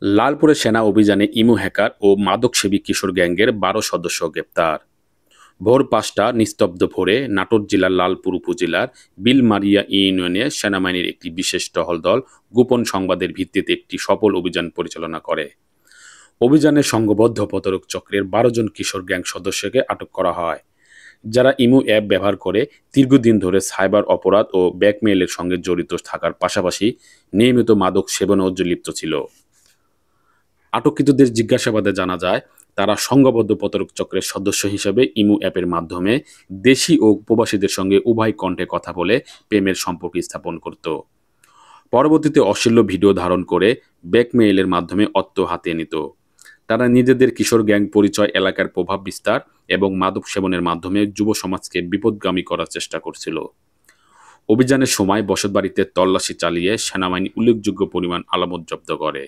লালপুরে সেনা অভিযানে ইমু হ্যাকার ও মাদকসেবী কিশোর গ্যাংয়ের ১২ সদস্য গ্রেপ্তার। ভোর ৫টা নিস্তব্ধ ভোরে নাটোর জেলার লালপুর উপজেলার বিলমারিয়া ইউনিয়নে সেনাবাহিনীর একটি বিশেষ টহল দল গোপন সংবাদের ভিত্তিতে একটি সফল অভিযান পরিচালনা করে। অভিযানে সংঘবদ্ধ প্রতারক চক্রের ১২ জন কিশোর গ্যাং সদস্যকে আটক করা হয়, যারা ইমু অ্যাপ ব্যবহার করে দীর্ঘদিন ধরে সাইবার অপরাধ ও ব্ল্যাকমেইলের সঙ্গে জড়িত থাকার পাশাপাশি নিয়মিত মাদক সেবনেও লিপ্ত ছিল। আটককৃতদের জিজ্ঞাসাবাদে জানা যায়, তারা সংঘবদ্ধ প্রতারক চক্রের সদস্য হিসেবে ইমু অ্যাপের মাধ্যমে দেশি ও প্রবাসীদের সঙ্গে উভয় কণ্ঠে কথা বলে প্রেমের সম্পর্ক স্থাপন করত। পরবর্তীতে অশ্লীল ভিডিও ধারণ করে ব্ল্যাকমেইলের মাধ্যমে অর্থ হাতিয়ে নিত। তারা নিজেদের কিশোর গ্যাং পরিচয়, এলাকার প্রভাব বিস্তার এবং মাদক সেবনের মাধ্যমে যুব সমাজকে বিপথগামী করার চেষ্টা করছিল। অভিযানের সময় বসতবাড়িতে তল্লাশি চালিয়ে সেনাবাহিনী উল্লেখযোগ্য পরিমাণ আলামত জব্দ করে।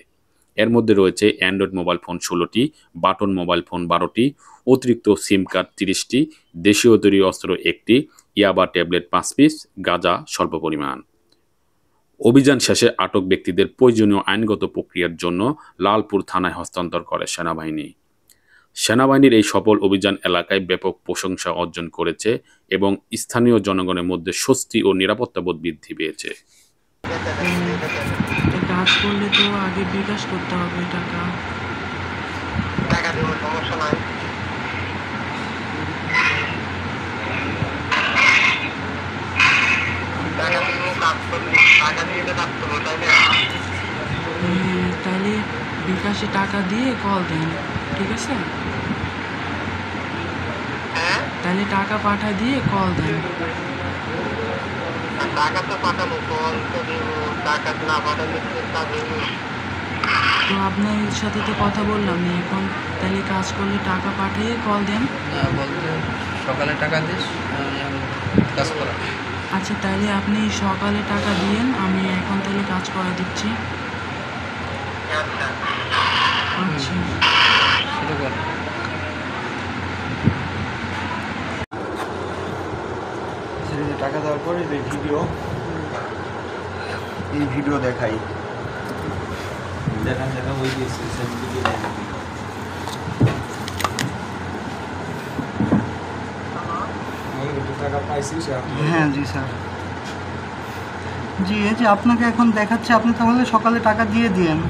এর মধ্যে রয়েছে অ্যান্ড্রয়েড মোবাইল ফোন ১৬টি, বাটন মোবাইল ফোন ১২টি, অতিরিক্ত সিম কার্ড ৩০টি, দেশীয় তৈরি অস্ত্র ১টি, ইয়াবা ট্যাবলেট ৫ পিস, গাঁজা স্বল্প পরিমাণ। অভিযান শেষে আটক ব্যক্তিদের প্রয়োজনীয় আইনগত প্রক্রিয়ার জন্য লালপুর থানায় হস্তান্তর করে সেনাবাহিনী। সেনাবাহিনীর এই সফল অভিযান এলাকায় ব্যাপক প্রশংসা অর্জন করেছে এবং স্থানীয় জনগণের মধ্যে স্বস্তি ও নিরাপত্তাবোধ বৃদ্ধি পেয়েছে। কাজ করলে তো আগে বিকাশ করতে হবে টাকা। দেবো, সমস্যা নাই। টাকা দিব, কাজ করবো, টাকা দিয়ে কাজ করবো, তাই না? তাহলে বিকাশে টাকা দিয়ে কল দেন, ঠিক আছে? হ্যাঁ, তাহলে টাকা পাঠায় দিয়ে কল দেন। টাকা তো পাঠাবো, কল তো দেবো, টাকা না পাঠালে তা দেবো। তো আপনার সাথে তো কথা বললাম না এখন, তাহলে কাজ করলে টাকা পাঠিয়ে কল দেন। বলতে সকালে টাকা দিস, কাজ করা। আচ্ছা, তাহলে আপনি সকালে টাকা দিয়েন, আমি এখন তাহলে কাজ করা দিচ্ছি। আচ্ছা, আচ্ছা, শুরু কর। টাকা দেওয়ার পরে এই ভিডিও দেখাই, দেখা ওই টাকা পাইছিস? হ্যাঁ জি স্যার, জি এই যে আপনাকে এখন দেখাচ্ছে, আপনি তাহলে সকালে টাকা দিয়ে দিয়েন।